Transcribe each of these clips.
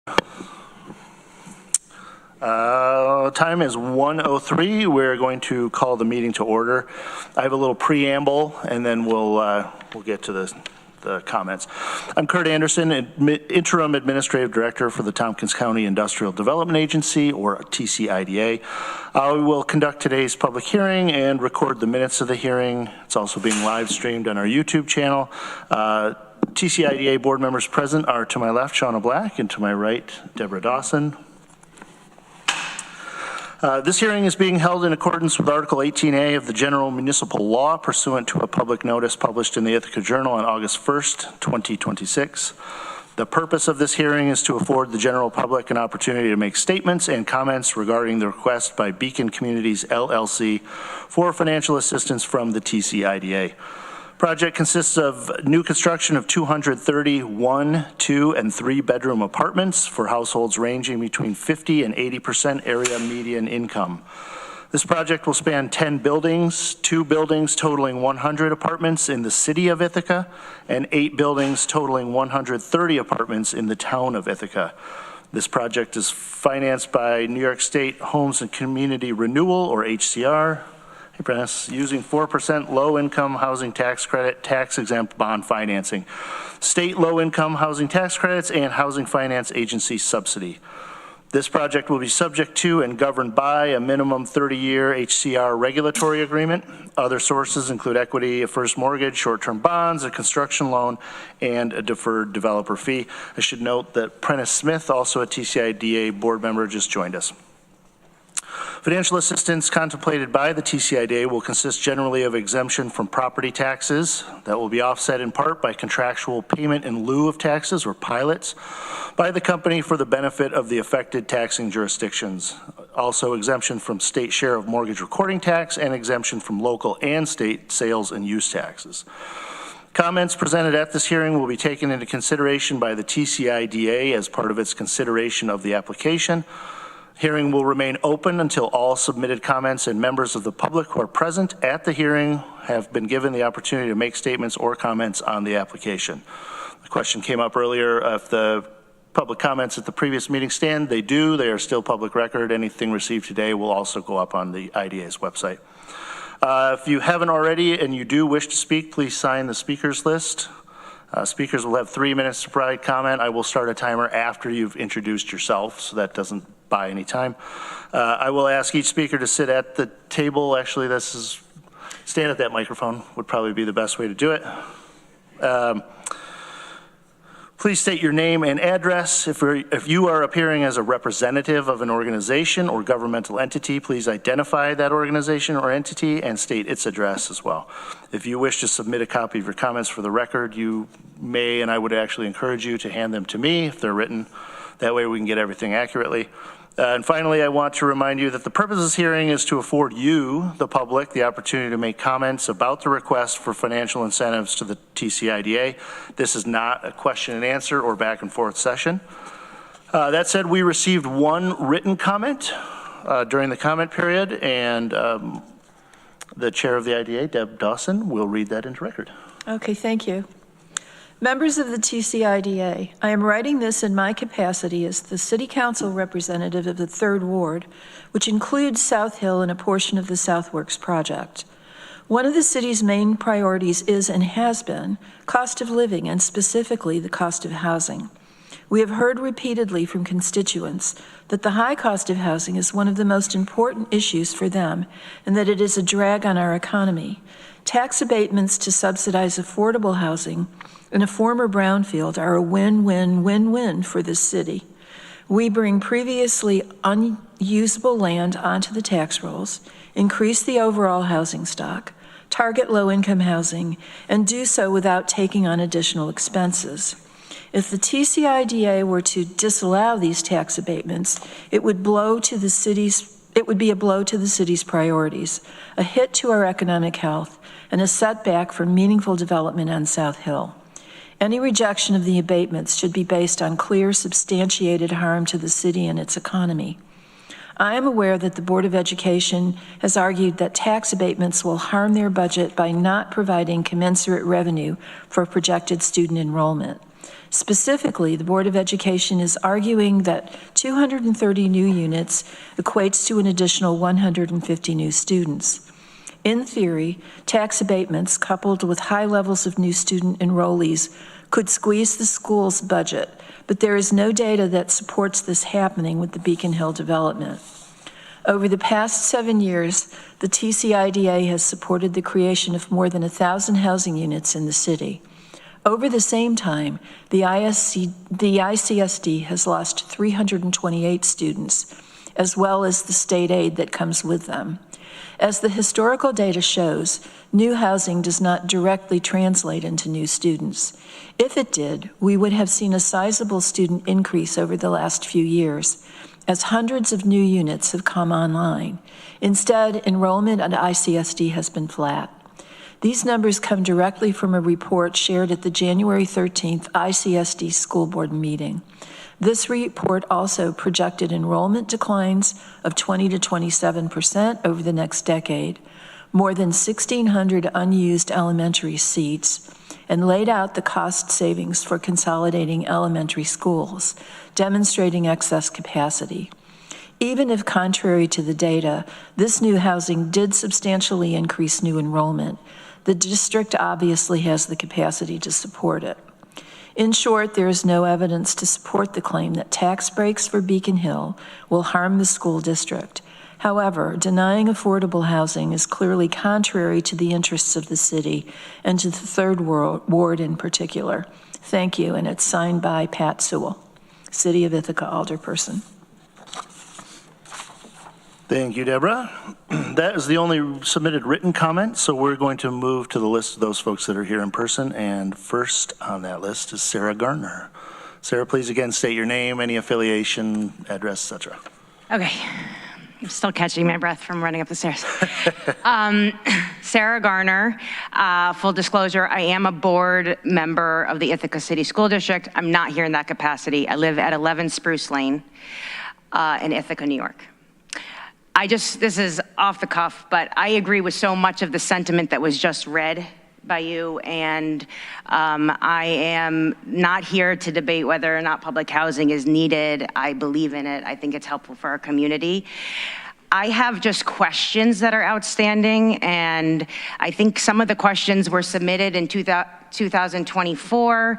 Time is 1:03. We're going to call the meeting to order. I have a little preamble, and then we'll get to the comments. I'm Kurt Anderson, Interim Administrative Director for the Tompkins County Industrial Development Agency, or TCIDA. We will conduct today's public hearing and record the minutes of the hearing. It's also being live streamed on our YouTube channel. TCIDA board members present are to my left, Shauna Black, and to my right, Deborah Dawson. This hearing is being held in accordance with Article 18A of the General Municipal Law pursuant to a public notice published in the Ithaca Journal on August 1st, 2026. The purpose of this hearing is to afford the general public an opportunity to make statements and comments regarding the request by Beacon Communities, LLC for financial assistance from the TCIDA. Project consists of new construction of 230 1, 2, and 3-bedroom apartments for households ranging between 50 and 80% area median income. This project will span 10 buildings, 2 buildings totaling 100 apartments in the city of Ithaca, and 8 buildings totaling 130 apartments in the town of Ithaca. This project is financed by New York State Homes and Community Renewal, or HCR, using 4% low-income housing tax credit, tax-exempt bond financing, state low-income housing tax credits, and housing finance agency subsidy. This project will be subject to and governed by a minimum 30-year HCR regulatory agreement. Other sources include equity, a first mortgage, short-term bonds, a construction loan, and a deferred developer fee. I should note that Prentice Smith, also a TCIDA board member, just joined us. Financial assistance contemplated by the TCIDA will consist generally of exemption from property taxes that will be offset in part by contractual payment in lieu of taxes, or pilots, by the company for the benefit of the affected taxing jurisdictions. Also exemption from state share of mortgage recording tax and exemption from local and state sales and use taxes. Comments presented at this hearing will be taken into consideration by the TCIDA as part of its consideration of the application. Hearing will remain open until all submitted comments and members of the public who are present at the hearing have been given the opportunity to make statements or comments on the application. The question came up earlier, if the public comments at the previous meeting stand. They do. They are still public record. Anything received today will also go up on the IDA's website. If you haven't already and you do wish to speak, please sign the speakers list. Speakers will have 3 minutes to provide comment. I will start a timer after you've introduced yourself, so that doesn't buy any time. I will ask each speaker to sit at the table. Actually, stand at that microphone would probably be the best way to do it. Please state your name and address. If you are appearing as a representative of an organization or governmental entity, please identify that organization or entity and state its address as well. If you wish to submit a copy of your comments for the record, you may, and I would actually encourage you to hand them to me if they're written. That way we can get everything accurately. And finally, I want to remind you that the purpose of this hearing is to afford you, the public, the opportunity to make comments about the request for financial incentives to the TCIDA. This is not a question and answer or back and forth session. That said, we received one written comment during the comment period, and the chair of the IDA, Deb Dawson, will read that into record. Okay, thank you. Members of the TCIDA, I am writing this in my capacity as the City Council representative of the 3rd Ward, which includes South Hill and a portion of the Southworks project. One of the city's main priorities is and has been cost of living, and specifically the cost of housing. We have heard repeatedly from constituents that the high cost of housing is one of the most important issues for them and that it is a drag on our economy. Tax abatements to subsidize affordable housing in a former brownfield are a win-win-win-win for this city. We bring previously unusable land onto the tax rolls, increase the overall housing stock, target low-income housing, and do so without taking on additional expenses. If the TCIDA were to disallow these tax abatements, it would be a blow to the city's priorities, a hit to our economic health, and a setback for meaningful development on South Hill. Any rejection of the abatements should be based on clear, substantiated harm to the city and its economy. I am aware that the Board of Education has argued that tax abatements will harm their budget by not providing commensurate revenue for projected student enrollment. Specifically, the Board of Education is arguing that 230 new units equates to an additional 150 new students. In theory, tax abatements coupled with high levels of new student enrollees could squeeze the school's budget, but there is no data that supports this happening with the Beacon Hill development. Over the past 7 years, the TCIDA has supported the creation of more than 1,000 housing units in the city. Over the same time, the ICSD has lost 328 students, as well as the state aid that comes with them. As the historical data shows, new housing does not directly translate into new students. If it did, we would have seen a sizable student increase over the last few years, as hundreds of new units have come online. Instead, enrollment at ICSD has been flat. These numbers come directly from a report shared at the January 13th ICSD school board meeting. This report also projected enrollment declines of 20 to 27% over the next decade, more than 1,600 unused elementary seats, and laid out the cost savings for consolidating elementary schools, demonstrating excess capacity. Even if contrary to the data, this new housing did substantially increase new enrollment, the district obviously has the capacity to support it. In short, there is no evidence to support the claim that tax breaks for Beacon Hill will harm the school district. However, denying affordable housing is clearly contrary to the interests of the city and to the Third Ward in particular. Thank you, and it's signed by Pat Sewell, City of Ithaca alderperson. Thank you, Deborah. That is the only submitted written comment, so we're going to move to the list of those folks that are here in person, and first on that list is Sarah Garner. Sarah, please again state your name, any affiliation, address, etc. Okay. I'm still catching my breath from running up the stairs. Sarah Garner, full disclosure, I am a board member of the Ithaca City School District. I'm not here in that capacity. I live at 11 Spruce Lane in Ithaca, New York. This is off the cuff, but I agree with so much of the sentiment that was just read by you, and I am not here to debate whether or not public housing is needed. I believe in it. I think it's helpful for our community. I have just questions that are outstanding, and I think some of the questions were submitted in 2024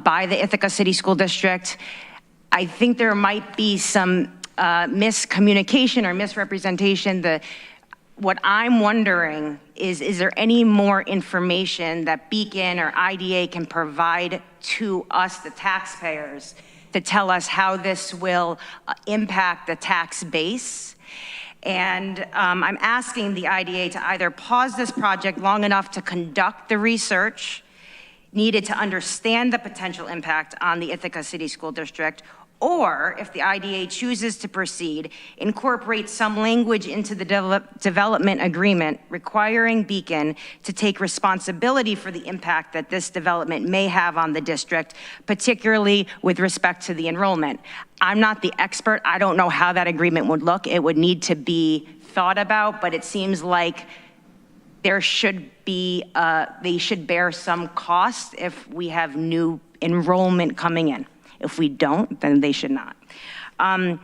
by the Ithaca City School District. I think there might be some miscommunication or misrepresentation. What I'm wondering is there any more information that Beacon or IDA can provide to us, the taxpayers, to tell us how this will impact the tax base? And I'm asking the IDA to either pause this project long enough to conduct the research needed to understand the potential impact on the Ithaca City School District, or if the IDA chooses to proceed, incorporate some language into the development agreement requiring Beacon to take responsibility for the impact that this development may have on the district, particularly with respect to the enrollment. I'm not the expert. I don't know how that agreement would look. It would need to be thought about, but it seems like there should be, they should bear some cost if we have new enrollment coming in. If we don't, then they should not. I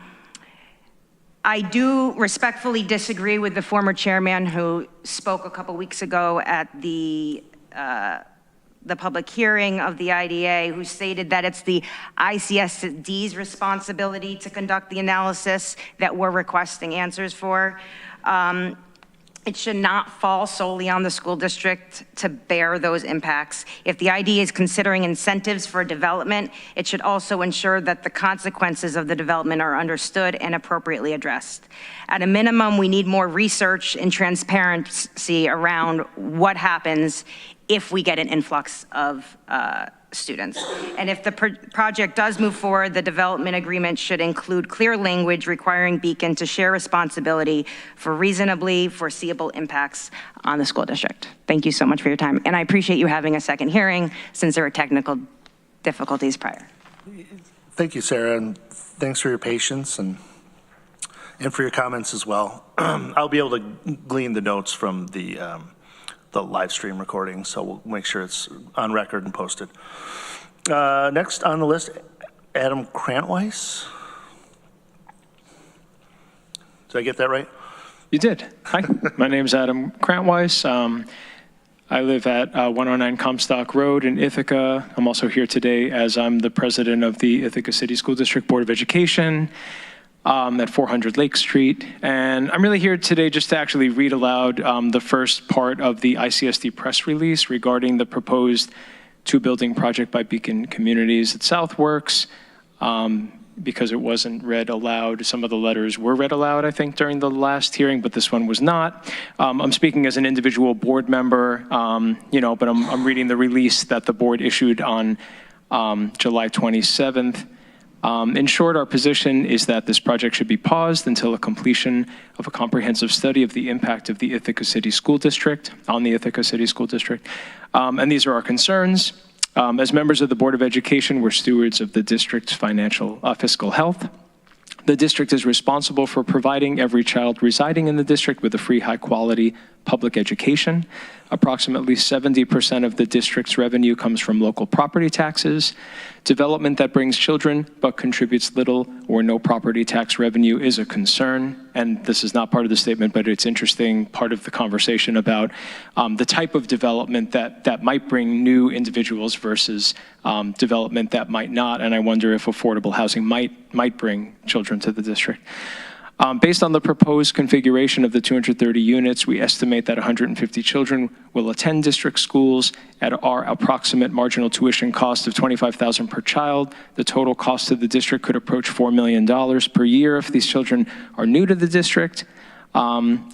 do respectfully disagree with the former chairman who spoke a couple weeks ago at the public hearing of the IDA, who stated that it's the ICSD's responsibility to conduct the analysis that we're requesting answers for. It should not fall solely on the school district to bear those impacts. If the IDA is considering incentives for development, it should also ensure that the consequences of the development are understood and appropriately addressed. At a minimum, we need more research and transparency around what happens if we get an influx of students. And if the project does move forward, the development agreement should include clear language requiring Beacon to share responsibility for reasonably foreseeable impacts on the school district. Thank you so much for your time. And I appreciate you having a second hearing since there were technical difficulties prior. Thank you, Sarah, and thanks for your patience and for your comments as well. I'll be able to glean the notes from the live stream recording, so we'll make sure it's on record and posted. Next on the list, Adam Krantweiss. Did I get that right? You did. Hi, my name's Adam Krantweiss. I live at 109 Comstock Road in Ithaca. I'm also here today as I'm the president of the Ithaca City School District Board of Education at 400 Lake Street. And I'm really here today just to actually read aloud the first part of the ICSD press release regarding the proposed two-building project by Beacon Communities at Southworks. Because it wasn't read aloud. Some of the letters were read aloud, I think, during the last hearing, but this one was not. I'm speaking as an individual board member, but I'm reading the release that the board issued on July 27th. In short, our position is that this project should be paused until a completion of a comprehensive study of the impact of the Ithaca City School District on the Ithaca City School District. And these are our concerns. As members of the Board of Education, we're stewards of the district's fiscal health. The district is responsible for providing every child residing in the district with a free, high-quality public education. Approximately 70% of the district's revenue comes from local property taxes. Development that brings children but contributes little or no property tax revenue is a concern. And this is not part of the statement, but it's interesting part of the conversation about the type of development that might bring new individuals versus development that might not. And I wonder if affordable housing might bring children to the district. Based on the proposed configuration of the 230 units, we estimate that 150 children will attend district schools at our approximate marginal tuition cost of $25,000 per child. The total cost of the district could approach $4 million per year if these children are new to the district.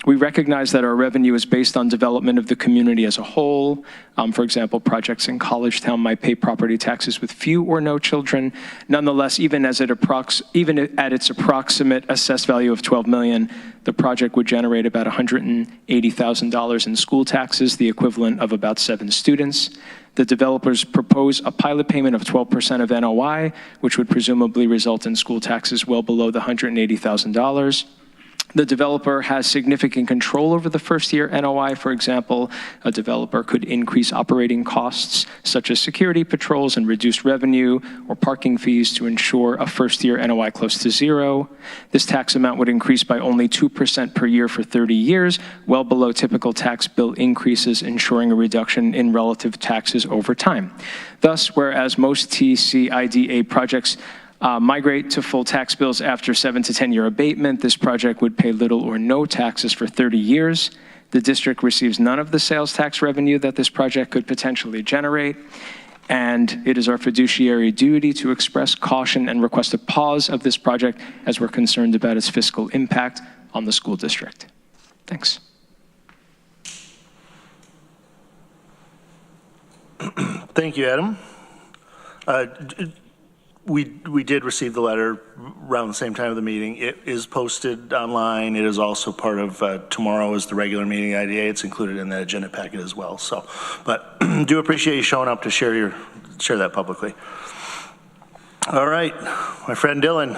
We recognize that our revenue is based on development of the community as a whole. For example, projects in College Town might pay property taxes with few or no children. Nonetheless, even at its approximate assessed value of $12 million, the project would generate about $180,000 in school taxes, the equivalent of about 7 students. The developers propose a pilot payment of 12% of NOI, which would presumably result in school taxes well below the $180,000. The developer has significant control over the first year NOI. For example, a developer could increase operating costs such as security patrols and reduce revenue or parking fees to ensure a first year NOI close to zero. This tax amount would increase by only 2% per year for 30 years, well below typical tax bill increases, ensuring a reduction in relative taxes over time. Thus, whereas most TCIDA projects migrate to full tax bills after 7 to 10 year abatement, this project would pay little or no taxes for 30 years. The district receives none of the sales tax revenue that this project could potentially generate. And it is our fiduciary duty to express caution and request a pause of this project as we're concerned about its fiscal impact on the school district. Thanks. Thank you, Adam. We did receive the letter around the same time of the meeting. It is posted online. It is also part of tomorrow is the regular meeting IDA. It's included in the agenda packet as well. So, but do appreciate you showing up to share that publicly. All right, my friend Dylan.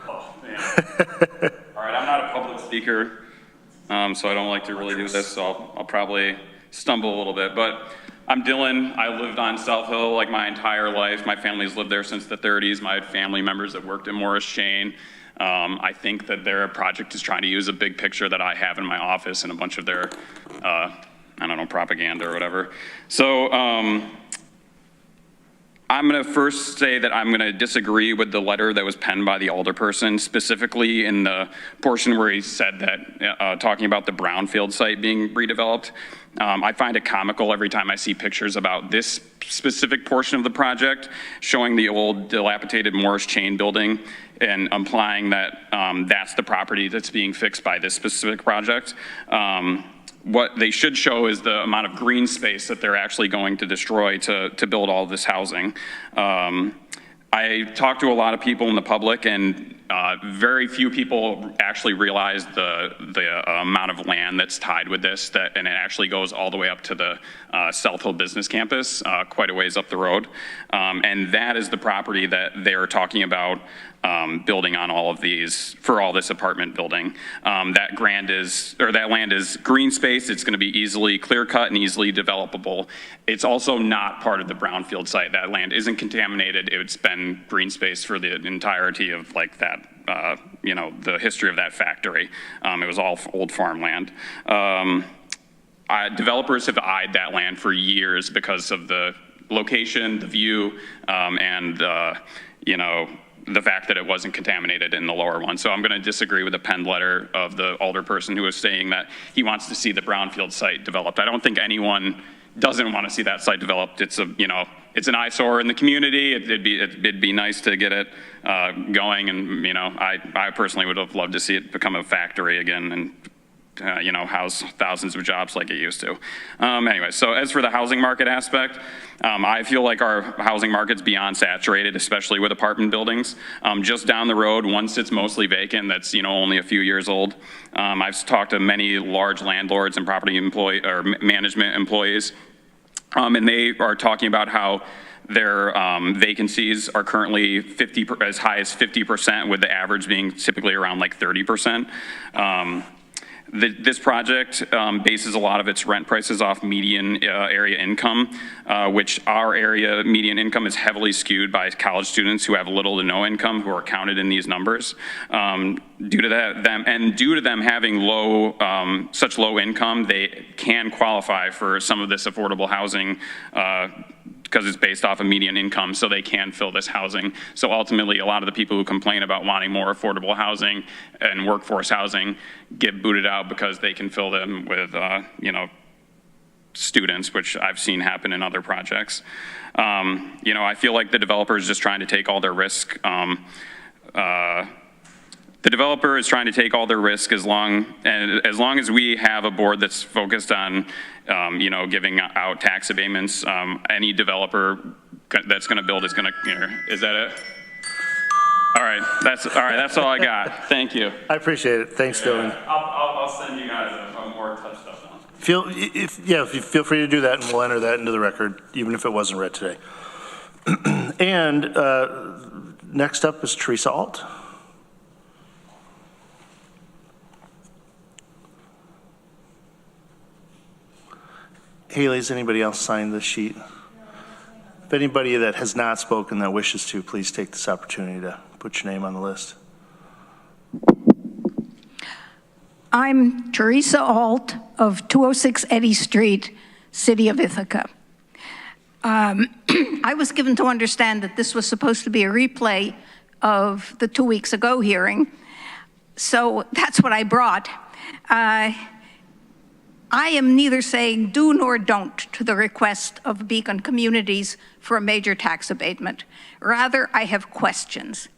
Oh, man. All right, I'm not a public speaker, so I don't like to really do this, so I'll probably stumble a little bit, but I'm Dylan. I lived on South Hill like my entire life. My family's lived there since the 30s. My family members that worked at Morris Chain. I think that their project is trying to use a big picture that I have in my office and a bunch of their, I don't know, propaganda or whatever. So I'm going to first say that I'm going to disagree with the letter that was penned by the alderperson, specifically in the portion where he said that, talking about the brownfield site being redeveloped. I find it comical every time I see pictures about this specific portion of the project, showing the old dilapidated Morris Chain building and implying that that's the property that's being fixed by this specific project. What they should show is the amount of green space that they're actually going to destroy to build all this housing. I talked to a lot of people in the public, and very few people actually realize the amount of land that's tied with this, and it actually goes all the way up to the South Hill Business Campus, quite a ways up the road. And that is the property that they're talking about building on all of these, for all this apartment building. That land is green space. It's going to be easily clear cut and easily developable. It's also not part of the brownfield site. That land isn't contaminated. It's been green space for the entirety of like that, the history of that factory. It was all old farmland. Developers have eyed that land for years because of the location, the view, and the fact that it wasn't contaminated in the lower one. So I'm going to disagree with the penned letter of the alderperson who was saying that he wants to see the brownfield site developed. I don't think anyone doesn't want to see that site developed. It's it's an eyesore in the community. It'd be nice to get it going, and I personally would have loved to see it become a factory again and house thousands of jobs like it used to. Anyway, so as for the housing market aspect, I feel like our housing market's beyond saturated, especially with apartment buildings. Just down the road, one sits mostly vacant that's only a few years old. I've talked to many large landlords and property management employees, and they are talking about how their vacancies are currently as high as 50%, with the average being typically around like 30%. This project bases a lot of its rent prices off median area income, which our area median income is heavily skewed by college students who have little to no income, who are counted in these numbers. Due to them having such low income, they can qualify for some of this affordable housing because it's based off of median income, so they can fill this housing. So ultimately, a lot of the people who complain about wanting more affordable housing and workforce housing get booted out because they can fill them with, students, which I've seen happen in other projects. I feel like the developer is just trying to take all their risk. The developer is trying to take all their risk as long as we have a board that's focused on, giving out tax abatements. Any developer that's going to build is going to. Is that it? All right. That's all I got. Thank you. I appreciate it. Thanks, Dylan. I'll send you guys a more touched up one. Feel free to do that, and we'll enter that into the record, even if it wasn't read today. And next up is Teresa Alt. Haley, has anybody else signed this sheet? If anybody that has not spoken that wishes to, please take this opportunity to put your name on the list. I'm Teresa Alt of 206 Eddy Street, City of Ithaca. I was given to understand that this was supposed to be a replay of the 2 weeks ago hearing, so that's what I brought. I am neither saying do nor don't to the request of Beacon Communities for a major tax abatement. Rather, I have questions.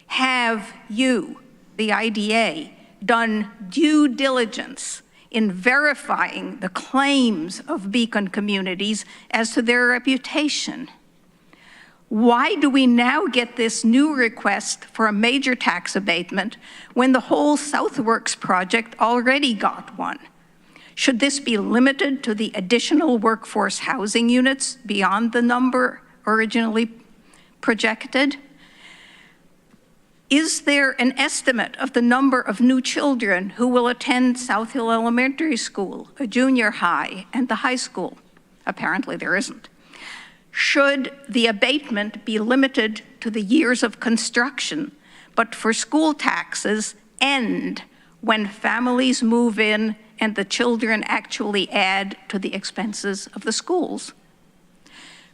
Have you, the IDA, done due diligence in verifying the claims of Beacon Communities as to their reputation? Why do we now get this new request for a major tax abatement when the whole Southworks project already got one? Should this be limited to the additional workforce housing units beyond the number originally projected? Is there an estimate of the number of new children who will attend South Hill Elementary School, a junior high, and the high school? Apparently there isn't. Should the abatement be limited to the years of construction, but for school taxes end when families move in and the children actually add to the expenses of the schools?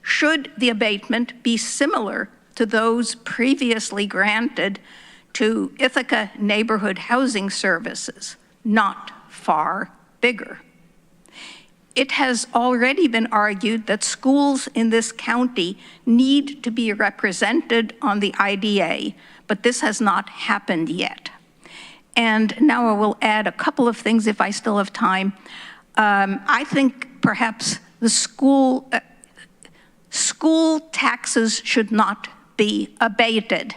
Should the abatement be similar to those previously granted to Ithaca Neighborhood Housing Services, not far bigger? It has already been argued that schools in this county need to be represented on the IDA, but this has not happened yet. And now I will add a couple of things if I still have time. I think perhaps the school taxes should not be abated.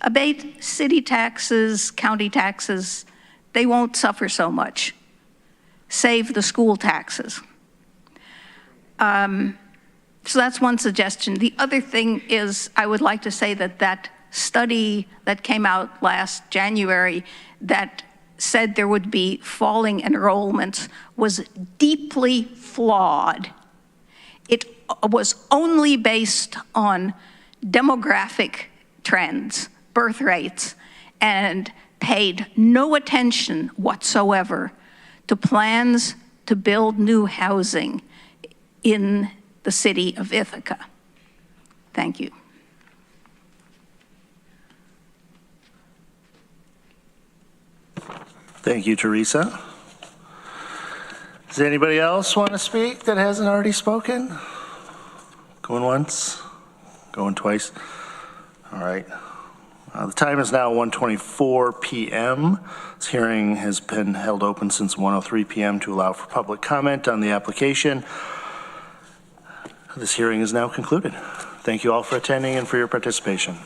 Abate city taxes, county taxes, they won't suffer so much. Save the school taxes. So that's one suggestion. The other thing is I would like to say that study that came out last January that said there would be falling enrollments was deeply flawed. It was only based on demographic trends, birth rates, and paid no attention whatsoever to plans to build new housing in the city of Ithaca. Thank you. Thank you, Teresa. Does anybody else want to speak that hasn't already spoken? Going once, going twice. All right. The time is now 1:24 p.m. This hearing has been held open since 1:03 p.m. to allow for public comment on the application. This hearing is now concluded. Thank you all for attending and for your participation.